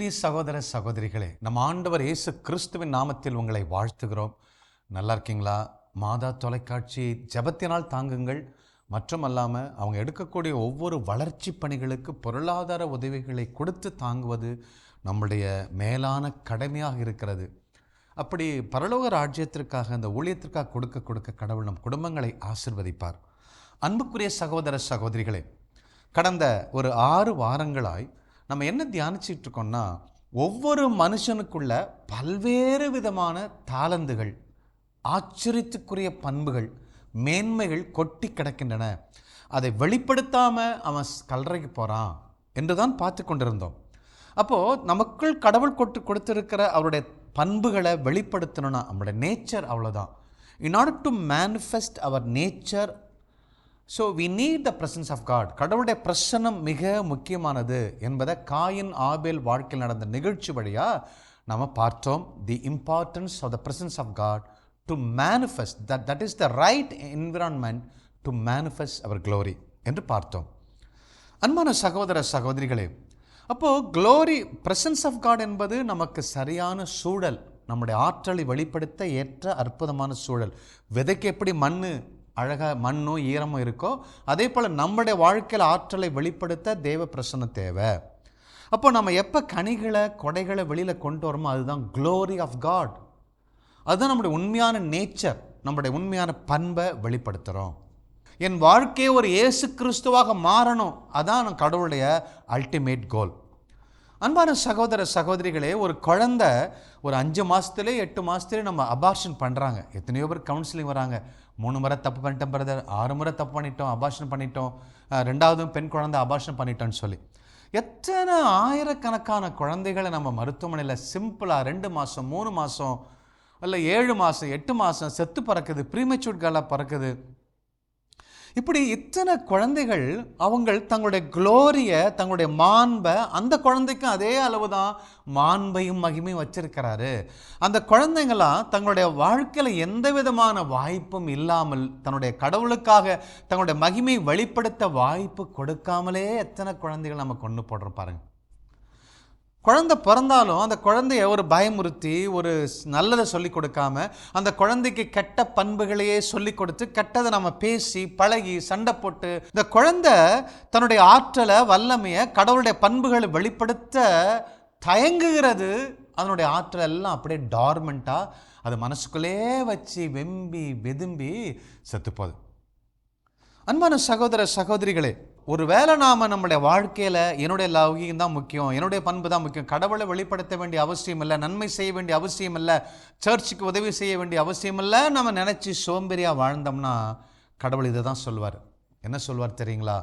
அன்புக்குரிய சகோதர சகோதரிகளே, நம் ஆண்டவர் இயேசு கிறிஸ்துவின் நாமத்தில் உங்களை வாழ்த்துகிறோம். நல்லா இருக்கீங்களா? மாதா தொலைக்காட்சி ஜெபத்தினால் தாங்குங்கள். மற்றும் அல்லாமல் அவங்க எடுக்கக்கூடிய ஒவ்வொரு வளர்ச்சி பணிகளுக்கு பொருளாதார உதவிகளை கொடுத்து தாங்குவது நம்முடைய மேலான கடமையாக இருக்கிறது. அப்படி பரலோக ராஜ்யத்திற்காக அந்த ஊழியத்திற்காக கொடுக்க கடவுள் நம் குடும்பங்களை ஆசிர்வதிப்பார். அன்புக்குரிய சகோதர சகோதரிகளே, கடந்த ஒரு 6 வாரங்களாய் நம்ம என்ன தியானிச்சிட்டு இருக்கோம்னா, ஒவ்வொரு மனுஷனுக்குள்ள பல்வேறு விதமான தாளந்துகள், ஆச்சரியத்துக்குரிய பண்புகள், மேன்மைகள் கொட்டி கிடக்கின்றன. அதை வெளிப்படுத்தாமல் அவன் கல்லறைக்கு போகிறான் என்று தான் பார்த்து கொண்டிருந்தோம். அப்போது நமக்குள் கடவுள் கொடுத்திருக்கிற அவருடைய பண்புகளை வெளிப்படுத்தணும்னா நம்மளுடைய நேச்சர் அவ்வளோதான். In order to manifest our nature, so we need the presence of God. கடவுளுடைய பிரசன்னம் மிக முக்கியமானது என்பதை காயின் ஆபேல் வாழ்க்கையில் நடந்த நிகழ்ச்சி வழியாக நம்ம பார்த்தோம். The importance of the presence of God to manifest that is the right environment to manifest our glory என்று பார்த்தோம். அன்பான சகோதர சகோதரிகளே, அப்போது க்ளோரி ப்ரெசன்ஸ் ஆஃப் காட் என்பது நமக்கு சரியான சூழல், நம்முடைய ஆற்றலை வெளிப்படுத்த ஏற்ற அற்புதமான சூழல். விதைக்கு எப்படி அழகாக மண்ணும் ஈரமும் இருக்கோ, அதே போல் நம்முடைய வாழ்க்கையில் ஆற்றலை வெளிப்படுத்த தேவ பிரசன்னம் தேவை. அப்போ நம்ம எப்போ கனிகளை கொடைகளை வெளியில் கொண்டு வரோமோ அதுதான் க்ளோரி ஆஃப் காட். அதுதான் நம்முடைய உண்மையான நேச்சர், நம்முடைய உண்மையான பண்பை வெளிப்படுத்துகிறோம். என் வாழ்க்கையை ஒரு இயேசு கிறிஸ்துவாக மாறணும், அதான் கடவுளுடைய அல்டிமேட் கோல். அன்பான சகோதர சகோதரிகளே, ஒரு குழந்தை ஒரு 5 மாதத்துலேயே 8 மாதத்துலேயே நம்ம அபார்ஷன் பண்ணுறாங்க. எத்தனையோ பேர் கவுன்சிலிங் வராங்க. 3 முறை தப்பு பண்ணிட்டோம் பிரதர், 6 முறை தப்பு பண்ணிட்டோம், அபார்ஷன் பண்ணிட்டோம், 2வது பெண் குழந்தை அபார்ஷன் பண்ணிட்டோன்னு சொல்லி எத்தனை ஆயிரக்கணக்கான குழந்தைகளை நம்ம மருத்துவமனையில் சிம்பிளாக 2 மாதம் 3 மாதம் இல்லை 7 மாதம் 8 மாதம் செத்து பறக்குது, ப்ரீமெச்சூர் கேர்ளாக பறக்குது. இப்படி இத்தனை குழந்தைகள் அவங்கள் தங்களுடைய க்ளோரியை, தங்களுடைய மாண்பை, அந்த குழந்தைக்கும் அதே அளவு தான் மாண்பையும் மகிமையும் வச்சிருக்கிறாரு. அந்த குழந்தைங்களாம் தங்களுடைய வாழ்க்கையில் எந்த விதமான வாய்ப்பும் இல்லாமல் தன்னுடைய கடவுளுக்காக தங்களுடைய மகிமையை வெளிப்படுத்த வாய்ப்பு கொடுக்காமலே எத்தனை குழந்தைகள் நம்ம கொண்டு போடுறோம் பாருங்க. குழந்தை பிறந்தாலும் அந்த குழந்தைய ஒரு பயமுறுத்தி ஒரு நல்லதை சொல்லி கொடுக்காம அந்த குழந்தைக்கு கெட்ட பண்புகளையே சொல்லி கொடுத்து கெட்டதை நம்ம பேசி பழகி சண்டை போட்டு இந்த குழந்தை தன்னுடைய ஆற்றலை வல்லமையை கடவுளுடைய பண்புகளை வெளிப்படுத்த தயங்குகிறது. அதனுடைய ஆற்றல் எல்லாம் அப்படியே டார்மெண்ட்டாக அது மனசுக்குள்ளே வச்சு வெம்பி வெதும்பி செத்துப்போகுது. அன்பான சகோதர சகோதரிகளே, ஒருவேளை நாம் நம்முடைய வாழ்க்கையில் என்னுடைய லௌகியம் தான் முக்கியம், என்னுடைய பண்பு தான் முக்கியம், கடவுளை வெளிப்படுத்த வேண்டிய அவசியம் இல்லை, நன்மை செய்ய வேண்டிய அவசியம் இல்லை, சர்ச்சுக்கு உதவி செய்ய வேண்டிய அவசியம் இல்லை, நம்ம நினச்சி சோம்பேறியாக வாழ்ந்தோம்னா கடவுள் இதை தான் சொல்வார். என்ன சொல்வார் தெரியுங்களா?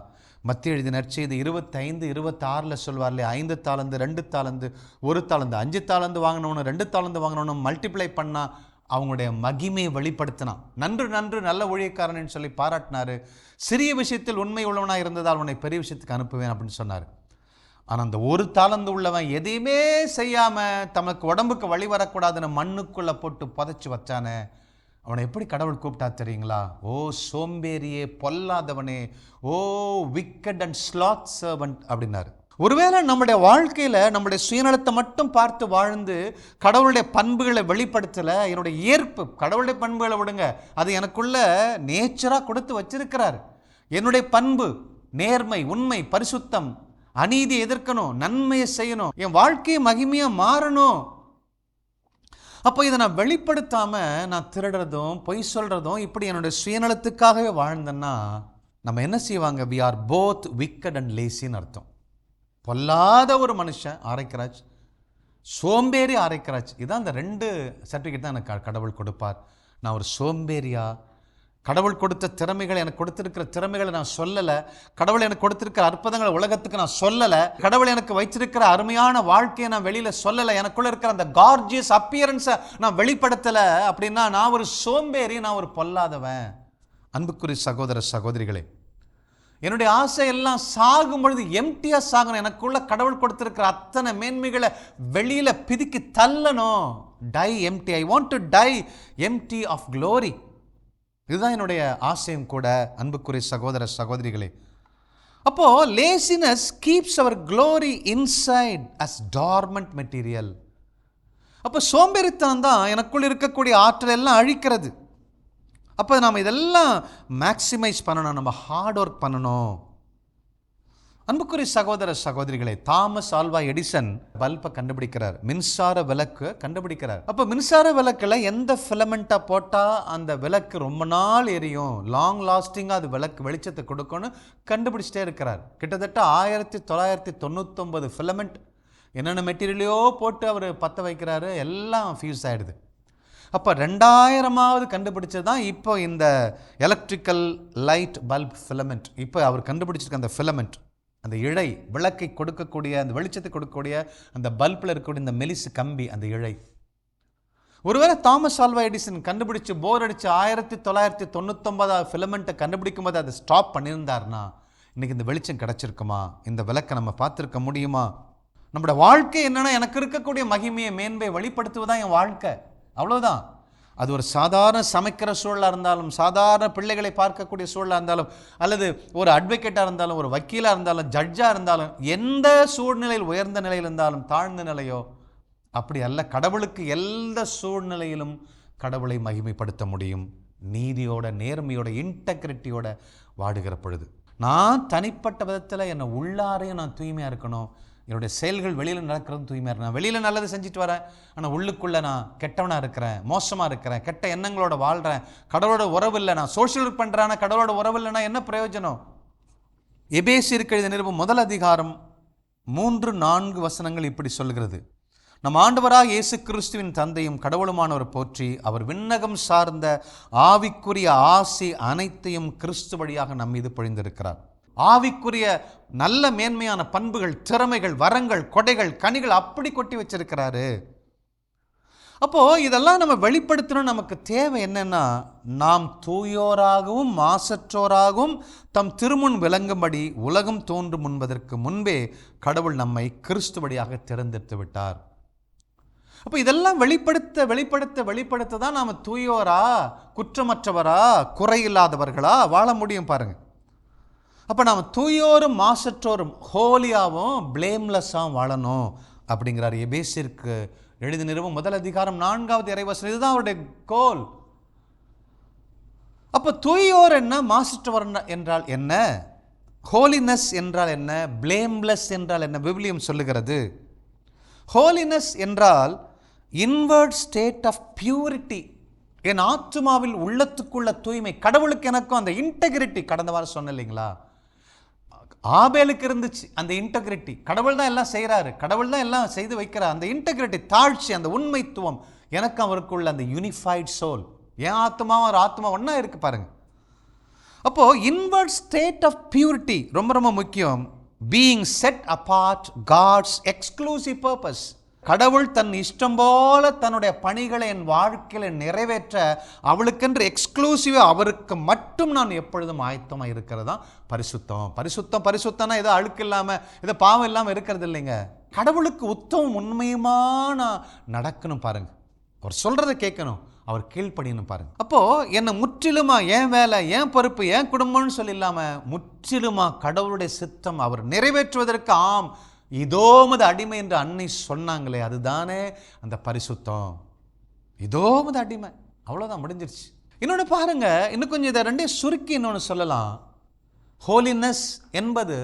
மத்திய எழுதிய நற்செய்தி 25:26 சொல்வார்லே, 5 தாலந்து 2 தாலந்து 1 தாலந்து 5 தாலந்து வாங்கினவனு 2 தாலந்து வாங்கினவனு மல்டிப்ளை பண்ணால் அவங்களுடைய மகிமையை வெளிப்படுத்தினான். நன்று நன்று நல்ல ஊழியக்காரன்னு சொல்லி பாராட்டினார். சிறிய விஷயத்தில் உண்மை உள்ளவனாக இருந்ததால் அவனை பெரிய விஷயத்துக்கு அனுப்புவேன் அப்படின்னு சொன்னார். ஆனால் அந்த 1 தாலந்து உள்ளவன் எதையுமே செய்யாமல் தமக்கு உடம்புக்கு வழி வரக்கூடாதுன்னு மண்ணுக்குள்ளே போட்டு புதைச்சி வச்சானே, அவனை எப்படி கடவுள் கூப்பிட்டா தெரியுங்களா? ஓ சோம்பேறியே, பொல்லாதவனே, ஓ விக்கட் அண்ட் ஸ்லாத் சர்வன்ட் அப்படின்னாரு. ஒருவேளை நம்முடைய வாழ்க்கையில் நம்முடைய சுயநலத்தை மட்டும் பார்த்து வாழ்ந்து கடவுளுடைய பண்புகளை வெளிப்படுத்தலை, என்னுடைய ஏற்பு கடவுளுடைய பண்புகளை விடுங்க, அது எனக்குள்ள நேச்சராக கொடுத்து வச்சிருக்கிறார். என்னுடைய பண்பு நேர்மை, உண்மை, பரிசுத்தம், அநீதியை எதிர்க்கணும், நன்மையை செய்யணும், என் வாழ்க்கையை மகிமையாக மாறணும். அப்போ இதை நான் வெளிப்படுத்தாமல் நான் திருடுறதும் பொய் சொல்கிறதும் இப்படி என்னுடைய சுயநலத்துக்காகவே வாழ்ந்தேன்னா நம்ம என்ன செய்வாங்க? We are both wicked and லேசின்னு அர்த்தம். பொல்லாத ஒரு மனுஷன் ஆரைக்கராஜ், சோம்பேறி ஆரைக்கராஜ். இதான் அந்த 2 சர்டிஃபிகேட் தான் எனக்கு கடவுள் கொடுப்பார். நான் ஒரு சோம்பேறியா, கடவுள் கொடுத்த திறமைகளை, எனக்கு கொடுத்திருக்கிற திறமைகளை நான் சொல்லலை, கடவுள் எனக்கு கொடுத்திருக்கிற அற்புதங்களை உலகத்துக்கு நான் சொல்லலை, கடவுள் எனக்கு வைத்திருக்கிற அருமையான வாழ்க்கையை நான் வெளியில் சொல்லலை, எனக்குள்ள இருக்கிற அந்த கார்ஜியஸ் அப்பியரன்ஸை நான் வெளிப்படுத்தலை அப்படின்னா நான் ஒரு சோம்பேறி, நான் ஒரு பொல்லாதவன். அன்புக்குரிய சகோதர சகோதரிகளே, என்னுடைய ஆசை எல்லாம் சாகும் பொழுது எம்டியாக சாகணும். எனக்குள்ள கடவுள் கொடுத்திருக்கிற அத்தனை மேன்மைகளை வெளியில் பிதுக்கி தள்ளணும். Die empty, I want to die empty of glory. இதுதான் என்னுடைய ஆசையும் கூட. அன்புக்குரிய சகோதர சகோதரிகளே, அப்போ laziness keeps our glory inside us dormant material. அப்போ சோம்பேறித்தனம் தான் எனக்குள் இருக்கக்கூடிய ஆற்றல் எல்லாம் அழிக்கிறது. அப்போ நாம் இதெல்லாம் மேக்சிமைஸ் பண்ணணும், நம்ம ஹார்ட் ஒர்க் பண்ணணும். அன்புக்குரிய சகோதர சகோதரிகளே, தாமஸ் ஆல்வா எடிசன் பல்பை கண்டுபிடிக்கிறார், மின்சார விளக்கு கண்டுபிடிக்கிறார். அப்போ மின்சார விளக்கில் எந்த ஃபிலமெண்ட்டை போட்டால் அந்த விளக்கு ரொம்ப நாள் எரியும், லாங் லாஸ்டிங்காக அது விளக்கு வெளிச்சத்தை கொடுக்கும்னு கண்டுபிடிச்சிட்டே இருக்கிறார். கிட்டத்தட்ட 1999 ஃபிலமெண்ட் என்னென்ன மெட்டீரியலையோ போட்டு அவர் பற்ற வைக்கிறாரு, எல்லாம் ஃபியூஸ் ஆகிடுது. அப்போ 2000ஆவது கண்டுபிடிச்சது தான் இப்போ இந்த எலக்ட்ரிக்கல் லைட் பல்ப் ஃபிலமெண்ட். இப்போ அவர் கண்டுபிடிச்சிருக்க அந்த ஃபிலமெண்ட், அந்த இழை, விளக்கை கொடுக்கக்கூடிய, அந்த வெளிச்சத்தை கொடுக்கக்கூடிய அந்த பல்பில் இருக்கக்கூடிய இந்த மெலிசு கம்பி, அந்த இழை. ஒருவேளை தாமஸ் ஆல்வா எடிசன் கண்டுபிடிச்சு போர் அடிச்சு 1999 ஃபிலமெண்ட்டை கண்டுபிடிக்கும் போது அதை ஸ்டாப் பண்ணியிருந்தார்னா இன்னைக்கு இந்த வெளிச்சம் கிடைச்சிருக்குமா? இந்த விளக்கை நம்ம பார்த்துருக்க முடியுமா? நம்மளோட வாழ்க்கை என்னன்னா, எனக்கு இருக்கக்கூடிய மகிமையை மேன்மை வெளிப்படுத்துவதான் என் வாழ்க்கை, அவ்வளோதான். அது ஒரு சாதாரண சமைக்கிற சூழலாக இருந்தாலும், சாதாரண பிள்ளைகளை பார்க்கக்கூடிய சூழலாக இருந்தாலும், அல்லது ஒரு அட்வொகேட்டாக இருந்தாலும், ஒரு வக்கீலாக இருந்தாலும், ஜட்ஜாக இருந்தாலும், எந்த சூழ்நிலையில் உயர்ந்த நிலையில் இருந்தாலும் தாழ்ந்த நிலையோ அப்படி அல்ல. கடவுளுக்கு எந்த சூழ்நிலையிலும் கடவுளை மகிமைப்படுத்த முடியும். நீதியோட, நேர்மையோட, இன்டெகிரிட்டியோட வாடுகிற பொழுது நான் தனிப்பட்ட விதத்தில் என்னை உள்ளாரையும் நான் தூய்மையாக இருக்கணும். என்னுடைய செயல்கள் வெளியில் நடக்கிறது தூய்மையாக இருக்கணும். நான் வெளியில் நல்லது செஞ்சுட்டு வரேன், ஆனால் உள்ளுக்குள்ளே நான் கெட்டவனாக இருக்கிறேன், மோசமாக இருக்கிறேன், கெட்ட எண்ணங்களோட வாழ்கிறேன், கடவுளோட உறவு இல்லை, நான் சோஷியல் ஒர்க் பண்ணுறேன், கடவுளோட உறவு இல்லைன்னா என்ன பிரயோஜனம்? எபேசியருக்கு எழுதிய நிருபம் 1 அதிகாரம் 3-4 வசனங்கள் இப்படி சொல்கிறது. நம் ஆண்டவராக இயேசு கிறிஸ்துவின் தந்தையும் கடவுளுமானவர் போற்றி, அவர் விண்ணகம் சார்ந்த ஆவிக்குரிய ஆசி அனைத்தையும் கிறிஸ்து வழியாக நம் மீது பொழிந்திருக்கிறார். ஆவிக்குரிய நல்ல மேன்மையான பண்புகள், திறமைகள், வரங்கள், கொடைகள், கனிகள் அப்படி கொட்டி வச்சிருக்கிறாரு. அப்போ இதெல்லாம் நம்ம வெளிப்படுத்தணும். நமக்கு தேவை என்னன்னா, நாம் தூயோராகவும் மாசற்றோராகவும் தம் திருமுன் விளங்கும்படி உலகம் தோன்றும் முன்பதற்கு முன்பே கடவுள் நம்மை கிறிஸ்து வழியாக தேர்ந்தெடுத்து விட்டார். அப்போ இதெல்லாம் வெளிப்படுத்த வெளிப்படுத்த வெளிப்படுத்த தான் நாம் தூயோரா, குற்றமற்றவரா, குறையில்லாதவர்களா வாழ முடியும். பாருங்க, அப்போ நாம் தூயோரும் மாசற்றோரும், ஹோலியாவும் பிளேம்லெஸ்ஸாகவும் வாழணும் அப்படிங்கிறார். எபேசியருக்கு எழுதிய நிருபம் 1 அதிகாரம் 4வது இறைவசனம். இதுதான் அவருடைய கோல். அப்போ தூயோர் என்ன, மாசற்றவர் என்றால் என்ன, ஹோலினஸ் என்றால் என்ன, பிளேம்லெஸ் என்றால் என்ன? விவிலியம் சொல்லுகிறது, ஹோலினஸ் என்றால் இன்வர்ட் ஸ்டேட் ஆஃப் பியூரிட்டி, என் ஆத்துமாவில் உள்ளத்துக்குள்ள தூய்மை. கடவுளுக்கு எனக்கும் அந்த இன்டெகிரிட்டி, கடந்த வாரம் சொன்ன இல்லைங்களா, ஆபேலுக்கு இருந்துச்சு அந்த இன்டெகிரிட்டி. கடவுள் தான் எல்லாம் செய்கிறாரு, கடவுள் தான் எல்லாம் செய்து வைக்கிறார். அந்த இன்டெகிரிட்டி, தாழ்ச்சி, அந்த உண்மைத்துவம், எனக்கு அவருக்குள்ள அந்த யூனிஃபைட் சோல், என் ஆத்மாவும் ஒரு ஆத்மா ஒன்றா இருக்கு பாருங்க. அப்போ இன்வர்ட் ஸ்டேட் ஆஃப் பியூரிட்டி ரொம்ப ரொம்ப முக்கியம். Being set apart God's exclusive purpose. கடவுள் தன் இஷ்டம் போல தன்னுடைய பணிகளை என் வாழ்க்கையில் நிறைவேற்ற அவளுக்கென்று எக்ஸ்க்ளூசிவாக அவருக்கு மட்டும் நான் எப்பொழுதும் ஆயத்தமாக இருக்கிறது தான் பரிசுத்தம். பரிசுத்தம் பரிசுத்தம்னா ஏதோ அழுக்கு இல்லாமல், ஏதோ பாவம் இல்லாமல் இருக்கிறது இல்லைங்க. கடவுளுக்கு உத்தமம் உண்மையுமா நான் நடக்கணும் பாருங்க, அவர் சொல்கிறத கேட்கணும், அவர் கீழ்ப்படியணும் பாருங்க. அப்போது என்னை முற்றிலுமா என் வேலை, என் பொறுப்பு, என் குடும்பம்னு சொல்லி இல்லாமல் முற்றிலுமா கடவுளுடைய சித்தம் அவர் நிறைவேற்றுவதற்கு, ஆம் இதோமது அடிமை என்று அன்னை சொன்னாங்களே, அதுதானே அந்த பரிசுத்தம். இதோமது அடிமை, அவ்வளோதான், முடிஞ்சிருச்சு. இன்னொன்று பாருங்க, இன்னும் கொஞ்சம் இதை ரெண்டே சுருக்கி இன்னொன்று சொல்லலாம். ஹோலினஸ் என்பது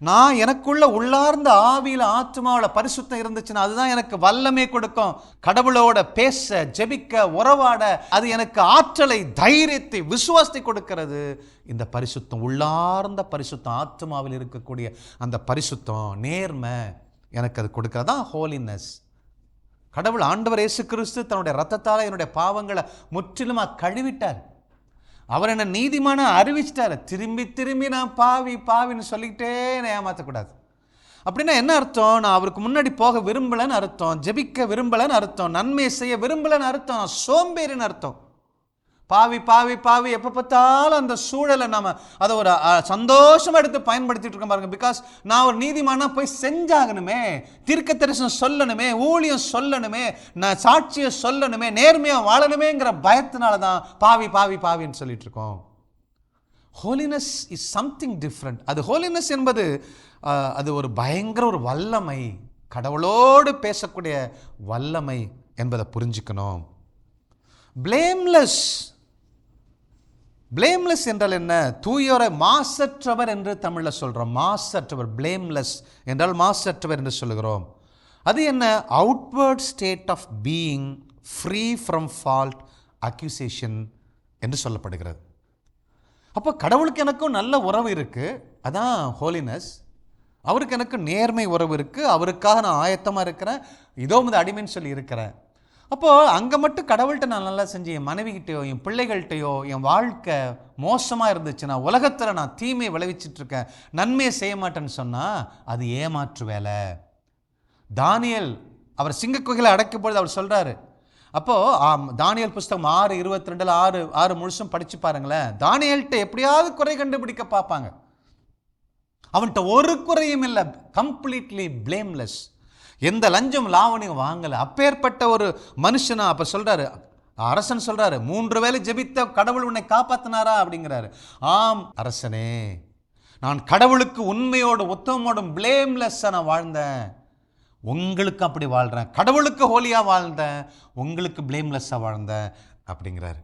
நான் எனக்குள்ள உள்ளார்ந்த ஆவியில் ஆத்மாவில் பரிசுத்தம் இருந்துச்சுன்னா அதுதான் எனக்கு வல்லமை கொடுக்கும். கடவுளோட பேச, ஜெபிக்க, உறவாட அது எனக்கு ஆற்றலை, தைரியத்தை, விசுவாசத்தை கொடுக்கிறது. இந்த பரிசுத்தம், உள்ளார்ந்த பரிசுத்தம், ஆத்மாவில் இருக்கக்கூடிய அந்த பரிசுத்தம், நேர்மை எனக்கு அது கொடுக்கறதான் ஹோலினஸ். கடவுள் ஆண்டவர் இயேசு கிறிஸ்து தன்னுடைய இரத்தத்தால் என்னுடைய பாவங்களை முற்றிலுமாக கழுவிட்டார். அவர் என்ன நீதிமான அறிவிச்சிட்டாரு. திரும்பி திரும்பி நான் பாவி பாவின்னு சொல்லிக்கிட்டே நான் ஏமாற்றக்கூடாது. அப்படின்னா என்ன அர்த்தம்? நான் அவருக்கு முன்னாடி போக விரும்பலைன்னு அர்த்தம், ஜெபிக்க விரும்பலைன்னு அர்த்தம், நன்மை செய்ய விரும்பலைன்னு அர்த்தம், நான் சோம்பேறின்னு அர்த்தம். பாவி பாவி பாவி எப்போ பார்த்தாலும் அந்த சூழலை நம்ம அதை ஒரு சந்தோஷமாக எடுத்து பயன்படுத்திட்டு இருக்கோம் பாருங்க. பிகாஸ் நான் ஒரு நீதிமானா போய் செஞ்சாகணுமே, தீர்க்க தரிசனம் சொல்லணுமே, ஊழியம் சொல்லணுமே, நான் சாட்சியை சொல்லணுமே, நேர்மையாக வாழணுமேங்கிற பயத்தினால தான் பாவி பாவி பாவின்னு சொல்லிட்டு இருக்கோம். Holiness is something different. அது ஹோலினஸ் என்பது அது ஒரு பயங்கர ஒரு வல்லமை, கடவுளோடு பேசக்கூடிய வல்லமை என்பதை புரிஞ்சுக்கணும். பிளேம்லெஸ், பிளேம்லெஸ் என்றால் என்ன? தூயோரை, மாசற்றவர் என்று தமிழில் சொல்கிறோம். மாசற்றவர், பிளேம்லெஸ் என்றால் மாசற்றவர் என்று சொல்லுகிறோம். அது என்ன? Outward state of being free from fault, accusation என்று சொல்லப்படுகிறது. அப்போ கடவுளுக்கு எனக்கும் நல்ல உறவு இருக்குது, அதான் ஹோலினஸ். அவருக்கு எனக்கு நேர்மை உறவு இருக்குது, அவருக்காக நான் ஆயத்தமாக இருக்கிறேன், இதோ வந்து அடிமைன்னு சொல்லி இருக்கிறேன். அப்போது அங்கே மட்டும் கடவுள்கிட்ட நான் நல்லா செஞ்சு என் மனைவிகிட்டையோ என் பிள்ளைகள்கிட்டையோ என் வாழ்க்கை மோசமாக இருந்துச்சுன்னா, உலகத்தில் நான் தீமையை விளைவிச்சிட்ருக்கேன், நன்மையை செய்ய மாட்டேன்னு சொன்னால் அது ஏமாற்று வேலை. தானியேல் அவர் சிங்கக்குகையில் அடைக்கும் பொழுது அவர் சொல்கிறாரு, அப்போது தானியேல் புஸ்தகம் 6:22 6 முழுசும் படித்து பாருங்களேன். தானியேல்கிட்ட எப்படியாவது குறை கண்டுபிடிக்க பார்ப்பாங்க. அவன்கிட்ட ஒரு குறையும் இல்லை, கம்ப்ளீட்லி பிளேம்லெஸ். எந்த லஞ்சம் லாவணியும் வாங்கலை. அப்பேற்பட்ட ஒரு மனுஷனா அப்போ சொல்கிறாரு, அரசன் சொல்கிறாரு, 3 வேளை ஜெபித்த கடவுள் உன்னை காப்பாற்றினாரா அப்படிங்கிறாரு. ஆம் அரசனே, நான் கடவுளுக்கு உண்மையோடு உத்தமோடும் பிளேம்லெஸ்ஸாக நான் வாழ்ந்தேன், உங்களுக்கு அப்படி வாழ்கிறேன். கடவுளுக்கு ஹோலியாக வாழ்ந்தேன், உங்களுக்கு பிளேம்லெஸ்ஸாக வாழ்ந்தேன் அப்படிங்கிறாரு.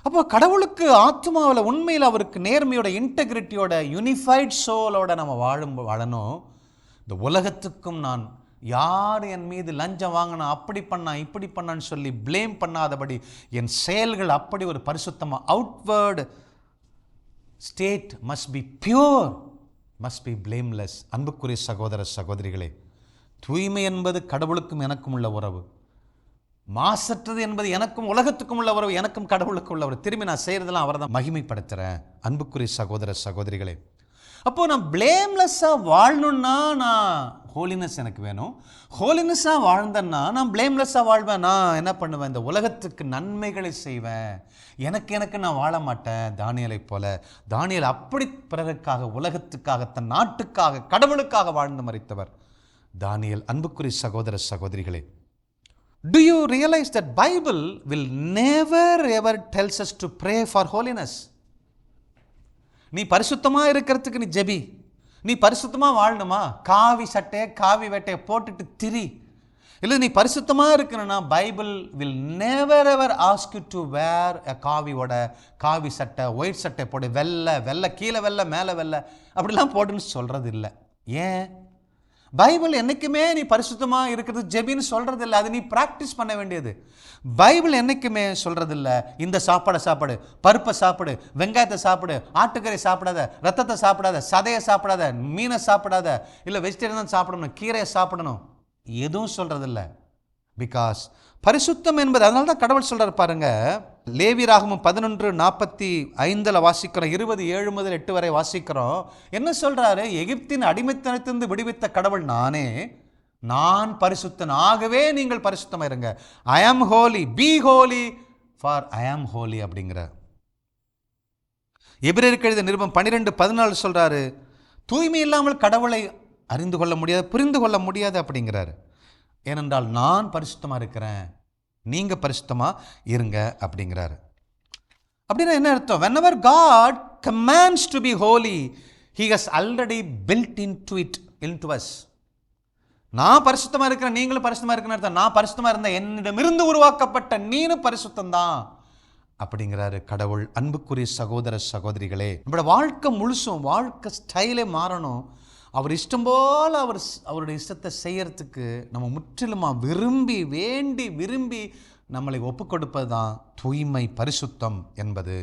அப்போ கடவுளுக்கு ஆத்மாவில் உண்மையில் அவருக்கு நேர்மையோட, இன்டெகிரிட்டியோட, யூனிஃபைட் சோலோட நம்ம வாழணும். இந்த உலகத்துக்கும் நான் யார் என் மீது லஞ்சம் வாங்கினா, அப்படி பண்ணா இப்படி பண்ணான்னு சொல்லி பிளேம் பண்ணாதபடி என் செயல்கள் அப்படி ஒரு பரிசுத்தமாக, outward state must be pure, must be blameless. அன்புக்குரிய சகோதர சகோதரிகளே, தூய்மை என்பது கடவுளுக்கும் எனக்கும் உள்ள உறவு. மாசற்றது என்பது எனக்கும் உலகத்துக்கும் உள்ள உறவு, எனக்கும் கடவுளுக்கும் உள்ள உறவு. திரும்பி நான் செய்கிறதெல்லாம் அவரை தான் மகிமைப்படுத்துகிறேன். அன்புக்குரிய சகோதர சகோதரிகளே, அப்போது நான் பிளேம்லெஸ்ஸாக வாழணுன்னா நான் ஹோலினஸ் எனக்கு வேணும். ஹோலினஸ்ஸாக வாழ்ந்தேன்னா நான் பிளேம்லெஸ்ஸாக வாழ்வேன். நான் என்ன பண்ணுவேன்? இந்த உலகத்துக்கு நன்மைகளை செய்வேன். எனக்கு நான் வாழ மாட்டேன். தானியேலை போல. தானியேல் அப்படி பிறருக்காக, உலகத்துக்காக, தன் நாட்டுக்காக, கடவுளுக்காக வாழ்ந்து மரித்தவர் தானியேல். அன்புக்குரிய சகோதர சகோதரிகளே, do you realize that Bible will never ever tells us to pray for holiness? நீ பரிசுத்தமாக இருக்கிறதுக்கு நீ ஜெபி, நீ பரிசுத்தமாக வாழணுமா, காவி சட்டையை காவி வேட்டையை போட்டுட்டு திரி. இல்லை, நீ பரிசுத்தமாக இருக்கணும்னா Bible will never ever ask you to wear a காவி சட்டை, ஒயிட் சட்டை போடு, வெள்ளை கீழே வெள்ளை மேலே வெள்ளை அப்படிலாம் போட்டுன்னு சொல்கிறது இல்லை. ஏன்? பைபிள் என்றைக்குமே நீ பரிசுத்தமாக இருக்கிறது ஜெபின்னு சொல்கிறது இல்லை, அது நீ ப்ராக்டிஸ் பண்ண வேண்டியது. பைபிள் என்றைக்குமே சொல்கிறது இல்லை, இந்த சாப்பாடு, பருப்பை சாப்பிடு, வெங்காயத்தை சாப்பிடு, ஆட்டுக்கறி சாப்பிடாத, ரத்தத்தை சாப்பிடாத, சதையை சாப்பிடாத, மீனை சாப்பிடாத, இல்லை வெஜிடேரியன் தான் சாப்பிடணும், கீரையை சாப்பிடணும், எதுவும் சொல்கிறதில்ல. பிகாஸ் பரிசுத்தம் என்பது, அதனால தான் கடவுள் சொல்கிறார் பாருங்க, லேவியராகமம் 11:45 வாசிக்கிறோம், 20:7 முதல் 8 வரை வாசிக்கிறோம். என்ன சொல்கிறாரு? எகிப்தின் அடிமைத்தனத்திலிருந்து விடுவித்த கடவுள் நானே, நான் பரிசுத்தன், ஆகவே நீங்கள் பரிசுத்தமாக இருங்க. ஐ ஆம் Holi, B Holi for I ஆம் ஹோலி அப்படிங்கிற. எபிரேயருக்கு எழுதிய நிருபம் 12:14 சொல்கிறாரு, தூய்மை இல்லாமல் கடவுளை அறிந்து கொள்ள முடியாது, புரிந்து கொள்ள முடியாது அப்படிங்கிறாரு. ஏனென்றால் நான் பரிசுத்தமாக இருக்கிறேன், நீங்கள் பரிசுத்தமாக இருங்க அப்படிங்கிறாரு. அப்படின்னா என்ன அர்த்தம்? whenever God commands to be holy, he has already built into us. நான் பரிசுத்தமாக இருக்கிறேன், நீங்களும் பரிசுத்தமாக இருக்கிறேன்னு அர்த்தம். நான் பரிசுத்தமாக இருந்தேன், என்னிடமிருந்து உருவாக்கப்பட்ட நீனும் பரிசுத்தம்தான் அப்படிங்கிறாரு கடவுள். அன்புக்குரிய சகோதர சகோதரிகளே, நம்மளோட வாழ்க்கை முழுசும், வாழ்க்கை ஸ்டைலே மாறணும். அவர் இஷ்டம் போல் அவருடைய இஷ்டத்தை செய்யறதுக்கு நம்ம முற்றிலுமாக விரும்பி நம்மளை ஒப்பு கொடுப்பது தான் தூய்மை, பரிசுத்தம் என்பது.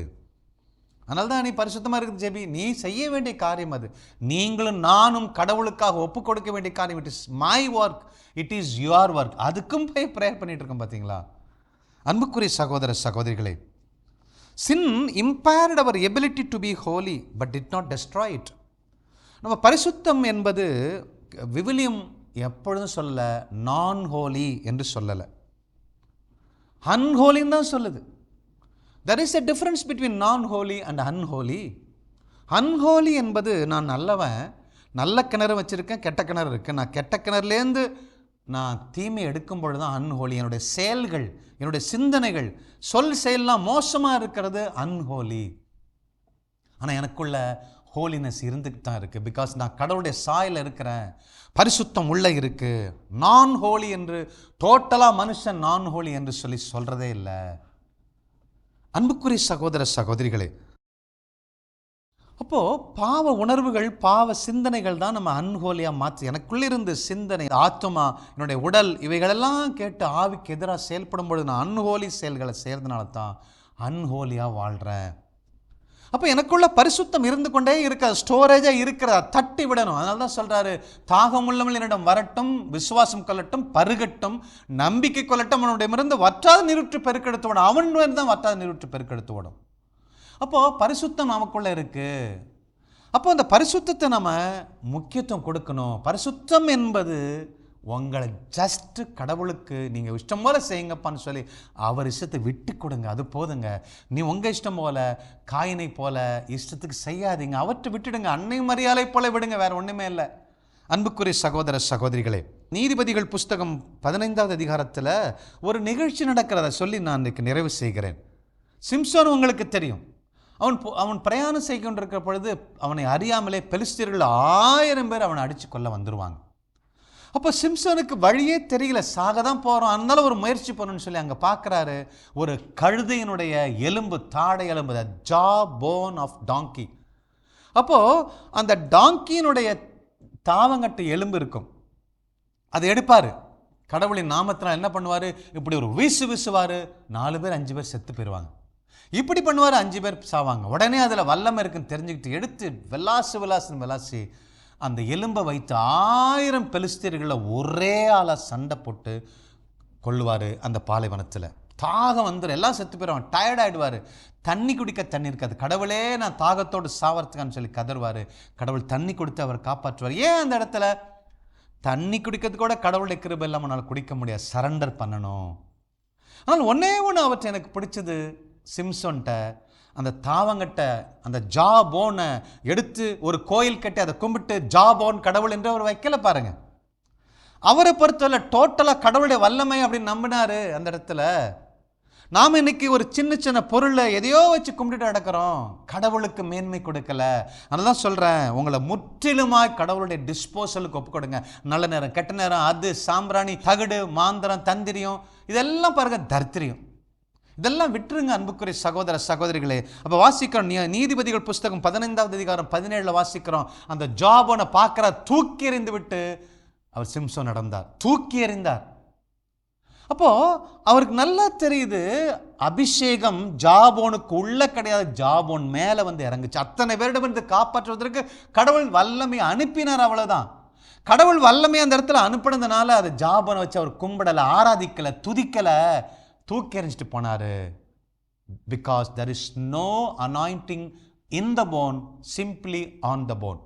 அதனால தான் நீ பரிசுத்தமாக இருக்குது ஜெபி, நீ செய்ய வேண்டிய காரியம் அது. நீங்களும் நானும் கடவுளுக்காக ஒப்பு கொடுக்க வேண்டிய காரியம். It is my work, it is your work. அதுக்கும் போய் ப்ரேயர் பண்ணிட்டு இருக்கோம் பார்த்தீங்களா? அன்புக்குரிய சகோதர சகோதரிகளே, sin impaired our ability to be holy but did not destroy it. நம்ம பரிசுத்தம் என்பது விவிலியம் எப்பொழுதும் சொல்லலை நான் ஹோலி என்று சொல்லலை, அன்ஹோலின்னு தான் சொல்லுது. there is a difference between non-holy and unholy. unholy என்பது நான் நல்லவன், நல்ல கிணறு வச்சுருக்கேன், கெட்ட கிணறு இருக்குது, நான் கெட்ட கிணறுலேருந்து நான் தீமை எடுக்கும் பொழுது தான் அன்ஹோலி. என்னுடைய செயல்கள், என்னுடைய சிந்தனைகள், செயல்லாம் மோசமாக இருக்கிறது அன்ஹோலி. ஆனால் எனக்குள்ள ஹோலினஸ் இருந்துட்டு தான் இருக்குது. பிகாஸ் நான் கடவுளுடைய சாயலில் இருக்கிறேன், பரிசுத்தம் உள்ளே இருக்குது. நான் ஹோலி என்று டோட்டலாக மனுஷன் நான் ஹோலி என்று சொல்லி சொல்கிறதே இல்லை. அன்புக்குரிய சகோதர சகோதரிகளே, அப்போது பாவ உணர்வுகள், பாவ சிந்தனைகள் தான் நம்ம அன்ஹோலியாக மாற்றி, எனக்குள்ளிருந்து சிந்தனை, ஆத்மா, என்னுடைய உடல் இவைகளெல்லாம் கேட்டு ஆவிக்கு எதிராக செயல்படும் பொழுது நான் அன்ஹோலி செயல்களை செய்கிறதுனால தான் அன்ஹோலியாக வாழ்கிறேன். அப்போ எனக்குள்ள பரிசுத்தம் இருந்து கொண்டே இருக்க, ஸ்டோரேஜாக இருக்கிற, தட்டி விடணும். அதனால தான் சொல்கிறாரு, தாகம் உள்ளவள் என்னிடம் வரட்டும், விசுவாசம் கொள்ளட்டும், பருகட்டும், நம்பிக்கை கொள்ளட்டும், அவனுடையமிருந்து வற்றாத நீரூற்று பெருக்கெடுத்து விடும். அவன் தான் வற்றாத நீரூற்று பெருக்கெடுத்து விடும். அப்போது பரிசுத்தம் நமக்குள்ளே இருக்குது. அப்போ அந்த பரிசுத்தத்தை நம்ம முக்கியத்துவம் கொடுக்கணும். பரிசுத்தம் என்பது உங்களை ஜஸ்ட்டு கடவுளுக்கு நீங்கள் இஷ்டம் போல் செய்யுங்கப்பான்னு சொல்லி அவர் இஷ்டத்தை விட்டு கொடுங்க, அது போதுங்க. நீ உங்கள் இஷ்டம் போல், காயினை போல் இஷ்டத்துக்கு செய்யாதீங்க, அவற்றை விட்டுடுங்க. அன்னை மரியாதை போல விடுங்க, வேறு ஒன்றுமே இல்லை. அன்புக்குரிய சகோதர சகோதரிகளே, நீதிபதிகள் புஸ்தகம் 15வது அதிகாரத்தில் ஒரு நிகழ்ச்சி நடக்கிறத சொல்லி நான் இன்றைக்கு நிறைவு செய்கிறேன். சிம்சோன் உங்களுக்கு தெரியும். அவன் பிரயாணம் செய்து கொண்டிருக்கிற பொழுது அவனை அறியாமலே பெலிஸ்தியர்கள் 1000 பேர் அவனை அடித்து கொள்ள வந்துடுவாங்க. அப்போ சிம்சோனுக்கு வழியே தெரியல, சாக தான் போகிறோம், அதனால ஒரு முயற்சி பண்ணணும்னு சொல்லி அங்கே பார்க்குறாரு. ஒரு கழுதையினுடைய எலும்பு, தாடை எலும்பு, ஜா போன் ஆஃப் டாங்கி. அப்போது அந்த டாங்கியினுடைய தாவங்கட்டு எலும்பு இருக்கும், அதை எடுப்பார். கடவுளின் நாமத்தினால் என்ன பண்ணுவார், இப்படி ஒரு வீசுவார், 4 பேர் 5 பேர் செத்து போயிடுவாங்க. இப்படி பண்ணுவார், 5 பேர் சாவாங்க. உடனே அதில் வல்லமை இருக்குன்னு தெரிஞ்சுக்கிட்டு எடுத்து விளாசி அந்த எலும்பை வைத்து 1000 பெலிஸ்தியர்களை ஒரே ஆளாக சண்டை போட்டு கொள்ளுவார். அந்த பாலைவனத்தில் தாகம் வந்துடும், எல்லாம் செத்து போயிடுவாங்க, டயர்ட் ஆகிடுவார். தண்ணி குடிக்க தண்ணி இருக்காது. கடவுளே நான் தாகத்தோடு சாவறதுக்கான்னு சொல்லி கதறுவார். கடவுள் தண்ணி கொடுத்து அவர் காப்பாற்றுவார். ஏன் அந்த இடத்துல தண்ணி குடிக்கிறது கூட கடவுளுடைய கிருபை இல்லாமல் நம்மளால் குடிக்க முடியாது, சரண்டர் பண்ணணும். ஆனால் ஒன்றே ஒன்று அவற்றை எனக்கு பிடிச்சது, சிம்சோன்ட்ட அந்த தாவங்கட்ட அந்த ஜா போனை எடுத்து ஒரு கோயில் கட்டி அதை கும்பிட்டு ஜா போன் கடவுள் என்று அவர் வைக்கல பாருங்க. அவரை பொறுத்தவரை டோட்டலாக கடவுளுடைய வல்லமை அப்படின்னு நம்பினாரு. அந்த இடத்துல நாம் இன்னைக்கு ஒரு சின்ன சின்ன பொருளை எதையோ வச்சு கும்பிட்டு நடக்கிறோம், கடவுளுக்கு மேன்மை கொடுக்கல. அதனால தான் சொல்கிறேன், உங்களை முற்றிலுமாய் கடவுளுடைய டிஸ்போசலுக்கு ஒப்புக்கொடுங்க. நல்ல நேரம், கெட்ட நேரம், அது சாம்பிராணி, தகுடு, மாந்திரம், தந்திரியம், இதெல்லாம் பாருங்க தரித்திரியம், இதெல்லாம் விட்டுருங்க அன்புக்குரிய சகோதர சகோதரிகளே. அப்போ வாசிக்கிறோம், நீதிபதிகள் புஸ்தகம் 15வது அதிகாரம் 17 வாசிக்கிறோம். அந்த ஜாபோனை பார்க்குற, தூக்கி எறிந்து விட்டு அவர் சிம்சோன் நடந்தார், தூக்கி எறிந்தார். அப்போ அவருக்கு நல்லா தெரியுது, அபிஷேகம் ஜாபோனுக்கு உள்ள கிடையாது, ஜாபோன் மேலே வந்து இறங்குச்சு. அத்தனை பேரிடமிருந்து காப்பாற்றுவதற்கு கடவுள் வல்லமை அனுப்பினார், அவ்வளோதான். கடவுள் வல்லமை அந்த இடத்துல அனுப்பினதுனால அது ஜாபோனை வச்சு அவர் கும்பிடலை, ஆராதிக்கலை, துதிக்கலை, தூக்கி எறிஞ்சிட்டு போனார். Because there is no anointing in the bone, simply on the bone.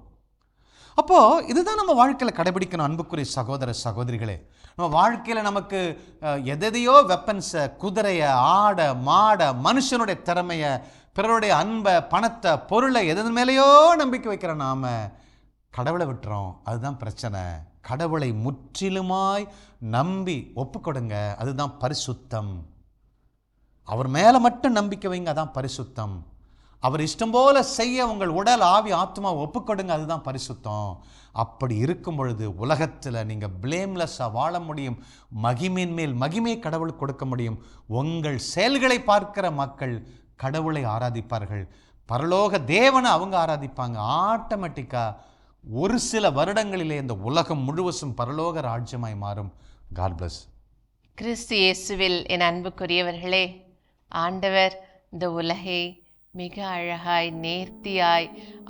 அப்போது இதுதான் நம்ம வாழ்க்கையில் கடைபிடிக்கணும் அன்புக்குரிய சகோதர சகோதரிகளே. நம்ம வாழ்க்கையில் நமக்கு எதையோ வெப்பன்ஸை, குதிரையை, ஆடை, மாடை, மனுஷனுடைய திறமையை, பிறருடைய அன்பை, பணத்தை, பொருளை, எது மேலேயோ நம்பிக்கை வைக்கிற நாம் கடவுளை விட்டுறோம். அதுதான் பிரச்சனை. கடவுளை முற்றிலுமாய் நம்பி ஒப்புக்கொடுங்க, அதுதான் பரிசுத்தம். அவர் மேலே மட்டும் நம்பிக்கை வைங்க, அதான் பரிசுத்தம். அவர் இஷ்டம் போல செய்ய உங்கள் உடல், ஆவி, ஆத்மா ஒப்புக்கொடுங்க, அதுதான் பரிசுத்தம். அப்படி இருக்கும் பொழுது உலகத்தில் நீங்கள் பிளேம்லெஸ்ஸாக வாழ முடியும், மகிமையின் மேல் மகிமையை கடவுளுக்கு கொடுக்க முடியும். உங்கள் செயல்களை பார்க்கிற மக்கள் கடவுளை ஆராதிப்பார்கள், பரலோக தேவனை அவங்க ஆராதிப்பாங்க. ஆட்டோமேட்டிக்காக ஒரு சில வருடங்களிலே இந்த உலகம் முழுவதும் பரலோக ராஜ்யமாய் மாறும். God plus. கிறிஸ்து இயேசுவில் என் அன்புக்குரியவர்களே, ஆண்டவர் இந்த உலகை மிக அழகாய், நேர்த்தியாய்,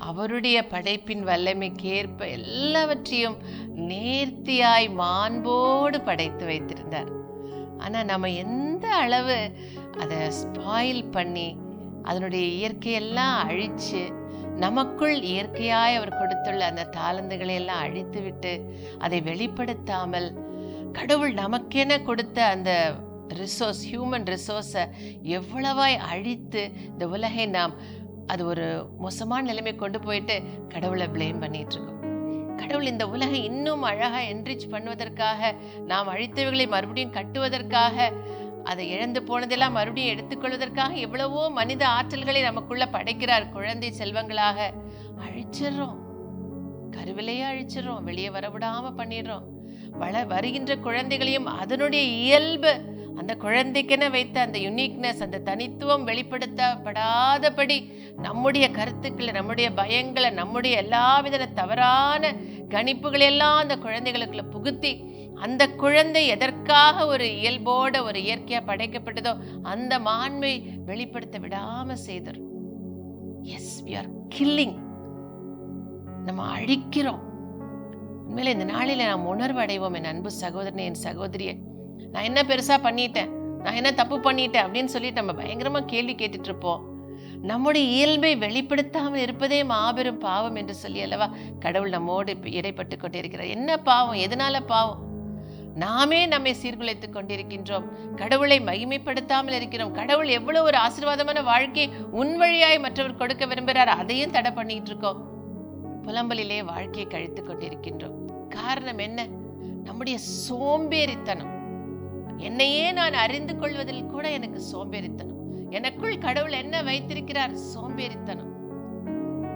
அவருடைய படைப்பின் வல்லமைக்கேற்ப எல்லாவற்றையும் நேர்த்தியாய் மாண்போடு படைத்து வைத்திருந்தார். ஆனால் நம்ம எந்த அளவு அதை ஸ்பாயில் பண்ணி அதனுடைய இயற்கையெல்லாம் அழித்து, நமக்குள் இயற்கையாய் அவர் கொடுத்துள்ள அந்த தாளந்துகளை எல்லாம் அழித்து விட்டு அதை வெளிப்படுத்தாமல், கடவுள் நமக்கென கொடுத்த அந்த ரிசோர்ஸ், ஹியூமன் ரிசோர்ஸை எவ்வளவாய் அழித்து இந்த உலகை நாம் அது ஒரு மோசமான நிலைமை கொண்டு போயிட்டு கடவுளை பிளேம் பண்ணிகிட்ருக்கோம். கடவுள் இந்த உலகை இன்னும் அழகாக என்ரிச் பண்ணுவதற்காக, நாம் அழித்தவைகளை மறுபடியும் கட்டுவதற்காக அதை இழந்து போனதெல்லாம் மறுபடியும் எடுத்துக்கொள்வதற்காக எவ்வளவோ மனித ஆற்றல்களை நமக்குள்ள படைக்கிறார். குழந்தை செல்வங்களாக அழிச்சிடறோம், கருவிலையே அழிச்சிடறோம், வெளியே வரவிடாம பண்ணிடுறோம். வருகின்ற குழந்தைகளையும் அதனுடைய இயல்பு, அந்த குழந்தைக்கென வைத்த அந்த யுனிக்னஸ், அந்த தனித்துவம் வெளிப்படுத்தப்படாதபடி நம்முடைய கருத்துக்களை, நம்முடைய பயங்களை, நம்முடைய எல்லாவித தவறான கணிப்புகள் எல்லாம் அந்த குழந்தைகளுக்குள்ள புகுத்தி, அந்த குழந்தை எதற்காக ஒரு இயல்போட ஒரு இயற்கையா படைக்கப்பட்டதோ அந்த மாண்பை வெளிப்படுத்த விடாம செய்தோம். Yes, we are killing. நம்ம அழிக்கிறோம். உண்மையில இந்த நாளில நாம் உணர்வு அடைவோம். என் அன்பு சகோதரனே, என் சகோதரியே, நான் என்ன பெருசா பண்ணிட்டேன், நான் என்ன தப்பு பண்ணிட்டேன் அப்படின்னு சொல்லிட்டு நம்ம பயங்கரமா கேள்வி கேட்டுட்டு இருப்போம். நம்முடைய இயல்பை வெளிப்படுத்தாமல் இருப்பதே மாபெரும் பாவம் என்று சொல்லி அல்லவா கடவுள் நம்மோடு இடைப்பட்டு கொண்டிருக்கிறார். என்ன பாவம்? எதனால பாவம்? நாமே நம்மை சீர்குலைத்துக் கொண்டிருக்கின்றோம். கடவுளை மகிமைப்படுத்தாமல் இருக்கிறோம். கடவுள் எவ்வளவு ஒரு ஆசீர்வாதமான வாழ்க்கையை உன் வழியாய் மற்றவர் கொடுக்க விரும்புகிறார், அதையும் தடை பண்ணிட்டு இருக்கோம். புலம்பலிலே வாழ்க்கையை கழித்துக் கொண்டிருக்கின்றோம். காரணம் என்ன? நம்முடைய சோம்பேறித்தனம். என்னையே நான் அறிந்து கொள்வதில் கூட எனக்கு சோம்பேறித்தனம். எனக்குள் கடவுள் என்ன வைத்திருக்கிறார்? சோம்பேறித்தனம்.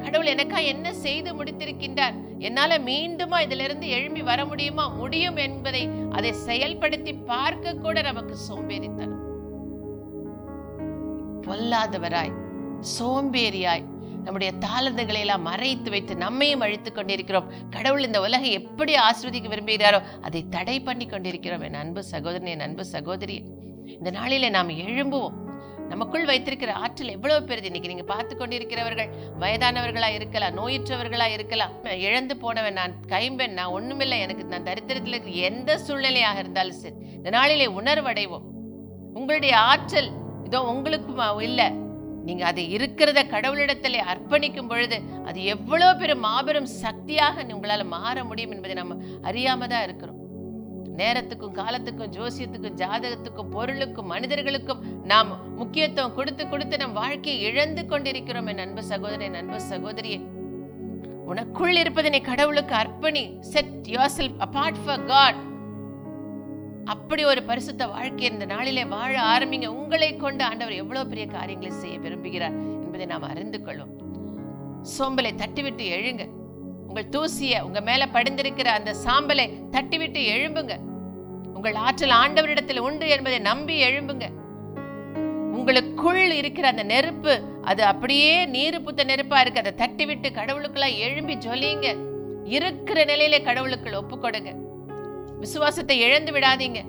கடவுள் எனக்கா என்ன செய்து முடித்திருக்கின்றார், என்னால மீண்டுமா இதிலிருந்து எழும்பி வர முடியுமா, முடியும் என்பதை அதை செயல்படுத்தி பார்க்க கூட நமக்கு சோம்பேறித்தனம். பொல்லாதவராய், சோம்பேறியாய், நம்முடைய தாளந்துகளை எல்லாம் மறைத்து வைத்து நம்மையும் அழித்துக் கொண்டிருக்கிறோம். கடவுள் இந்த உலகை எப்படி ஆசீர்வதிக்க விரும்புகிறாரோ அதை தடை பண்ணி கொண்டிருக்கிறோம். என் அன்பு சகோதரனே, என் அன்பு சகோதரியே, இந்த நாளிலே நாம் எழும்புவோம். நமக்குள் வைத்திருக்கிற ஆற்றல் எவ்வளவு பெருது. இன்னைக்கு நீங்க பார்த்து கொண்டிருக்கிறவர்கள் வயதானவர்களா இருக்கலாம், நோயுற்றவர்களா இருக்கலாம், இழந்து போனவன், நான் கைம்பெண், நான் ஒண்ணுமில்லை, எனக்கு நான் தரித்திரத்தில் இருக்கிற எந்த சூழ்நிலையாக இருந்தாலும் சரி, இந்த நாளிலே உணர்வடைவோம். உங்களுடைய ஆற்றல் இதோ உங்களுக்கு இல்லை, நீங்க அதை இருக்கிறத கடவுளிடத்திலே அர்ப்பணிக்கும் பொழுது அது எவ்வளவு பெரும் மாபெரும் சக்தியாக உங்களால மாற முடியும் என்பதை நம்ம அறியாம தான் இருக்கிறோம். நேரத்துக்கும் காலத்துக்கும் ஜோசியத்துக்கும் ஜாதகத்துக்கும் பொருளுக்கும் மனிதர்களுக்கும் நாம் முக்கியத்துவம் கொடுத்து கொடுத்து நம் வாழ்க்கையை இழந்து கொண்டிருக்கிறோம். என் அன்பு சகோதரன், என் அன்பு சகோதரியே, உனக்குள் இருப்பதனை கடவுளுக்கு அர்ப்பணி. Set yourself apart for God. அப்படி ஒரு பரிசுத்த வாழ்க்கை இந்த நாளிலே வாழ ஆரம்பிங்க. உங்களை கொண்டு ஆண்டவர் எவ்வளவு பெரிய காரியங்களை செய்ய விரும்புகிறார் என்பதை நாம் அறிந்து கொள்வோம். சோம்பலை தட்டிவிட்டு எழுங்க. உங்கள் தூசிய, உங்க மேல படிந்திருக்கிற அந்த சாம்பலை தட்டிவிட்டு எழும்புங்க. உங்கள் ஆற்றல் ஆண்டவரிடத்தில் உண்டு என்பதை நம்பி எழும்புங்க. உங்களுக்குள் இருக்கிற அந்த நெருப்பு, அது அப்படியே நீரு புத்த நெருப்பா இருக்கு, அதை தட்டிவிட்டு கடவுளுக்குள்ள எழும்பி ஜொலிங்க. இருக்கிற நிலையிலே கடவுளுக்குள் ஒப்பு கொடுங்க. விசுவாசத்தை இழந்து விடாதீங்க.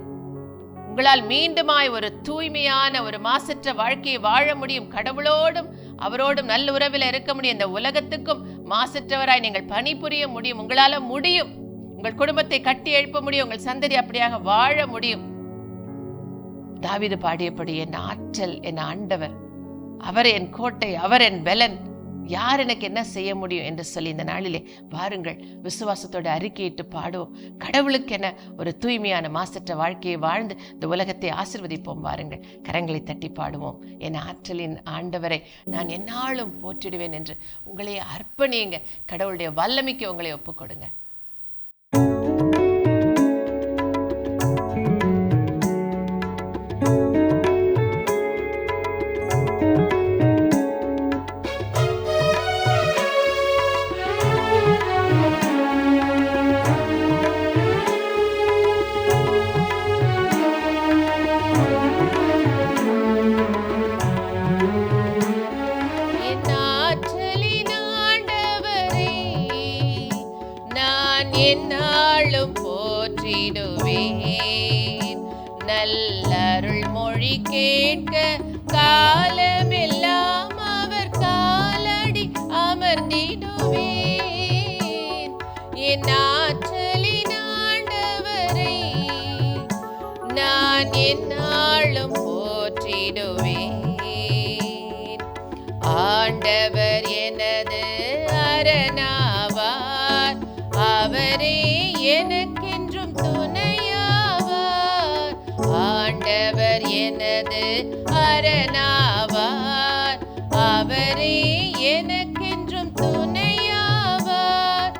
உங்களால் மீண்டுமாய் ஒரு தூய்மையான ஒரு மாசற்ற வாழ்க்கையை வாழ முடியும். கடவுளோடும் அவரோடும் நல்ல உறவில் இருக்க முடியும். இந்த உலகத்துக்கும் மாசற்றவராய் நீங்கள் பணிபுரிய முடியும். உங்களால முடியும். உங்கள் குடும்பத்தை கட்டி எழுப்ப முடியும். உங்கள் சந்ததி அப்படியாக வாழ முடியும். தாவீது பாடியபடி, என் ஆற்றல் என் ஆண்டவர், அவர் என் கோட்டை, அவர் என் பெலன், யார் எனக்கு என்ன செய்ய முடியும் என்று சொல்லி இந்த நாளிலே வாருங்கள், விசுவாசத்தோடு அறிக்கையிட்டு பாடுவோம். கடவுளுக்கென ஒரு தூய்மையான மாசற்ற வாழ்க்கையை வாழ்ந்து இந்த உலகத்தை ஆசீர்வதிப்போம். வாருங்கள், கரங்களை தட்டி பாடுவோம். என் ஆற்றலின் ஆண்டவரை நான் எந்நாளும் போற்றிடுவேன் என்று உங்களை அர்ப்பணியுங்க. கடவுளுடைய வல்லமைக்கு உங்களை ஒப்புக் கொடுங்க. எந்நாளும் போற்றிடுவேன். நல்லருள் மொழி கேட்க காலமெல்லாம் அவர் காலடி அமர்ந்திடுவேன். என் ஆற்றலின் ஆண்டவரை நான் எந்நாளும் போற்றிடுவேன். ஆண்டவர் எனது அரணாவார், அவரே எனக்கென்றும் துணையாவார். ஆண்டவர் எனது அரணாவார், அவரே எனக்கென்றும் துணையாவார்.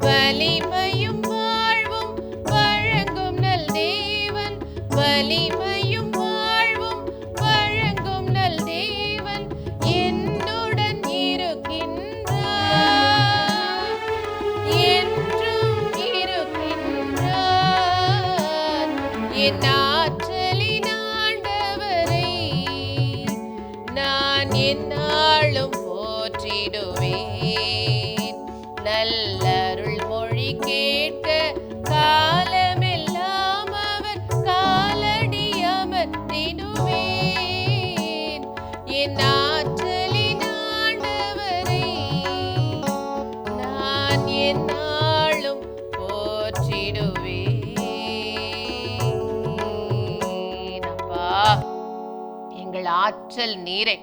வலிமையும் வாழ்வும் வழங்கும் நல் தேவன், வலிமையும் வாழ்வும் என் ஆற்றலின் ஆண்டவரை நான் எந்நாளும் போற்றிடுவேன். நல்லருள் மொழி கேட்க காலமெல்லாம் அவர் காலடி அமர்ந்திடுவேன். என் ஆற்றலின் ஆண்டவரை நான் எந்நாளும் போற்றிடுவேன். அப்பா, எங்கள் ஆற்றல் நீரே.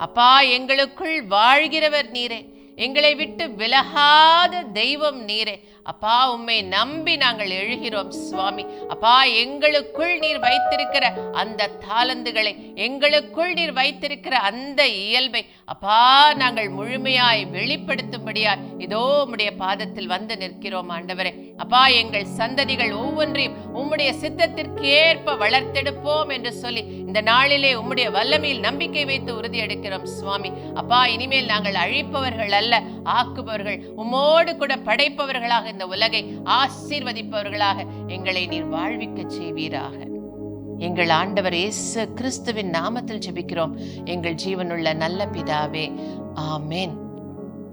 அப்பா, எங்களுக்குள் வாழ்கிறவர் நீரே. எங்களை விட்டு விலகாத தெய்வம் நீரே. அப்பா, உம்மை நம்பி நாங்கள் எழுகிறோம் சுவாமி. அப்பா, எங்களுக்குள் நீர் வைத்திருக்கிற அந்த தாளந்துகளை, எங்களுக்குள் நீர் வைத்திருக்கிற அந்த இயல்பை அப்பா நாங்கள் முழுமையாய் வெளிப்படுத்தும்படியாய் இதோ உம்முடைய பாதத்தில் வந்து நிற்கிறோம் ஆண்டவரே. அப்பா, எங்கள் சந்ததிகள் ஒவ்வொன்றையும் உம்முடைய சித்தத்திற்கு ஏற்ப வளர்த்தெடுப்போம் என்று சொல்லி இந்த நாளிலே உம்முடைய வல்லமையில் நம்பிக்கை வைத்து உறுதி எடுக்கிறோம் சுவாமி. அப்பா, இனிமேல் நாங்கள் அழிப்பவர்கள் அல்ல, ஆக்குபவர்கள், உம்மோடு கூட படைப்பவர்களாக இந்த உலகை ஆசீர்வதிப்பவர்களாக எங்களை நீர் வாழ்விக்க செய்வீராக. எங்கள் ஆண்டவர் இயேசு கிறிஸ்துவின் நாமத்தில் ஜெபிக்கிறோம் எங்கள் ஜீவனுள்ள நல்ல பிதாவே, ஆமென்.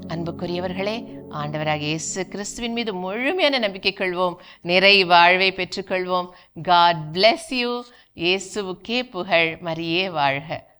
அன்புக்குரியவர்களே, ஆண்டவராக இயேசு கிறிஸ்துவின் மீது முழுமையான நம்பிக்கை கொள்வோம், நிறை வாழ்வை பெற்றுக்கொள்வோம். God bless you. இயேசுவுக்கே புகழ், மரியே வாழ்க.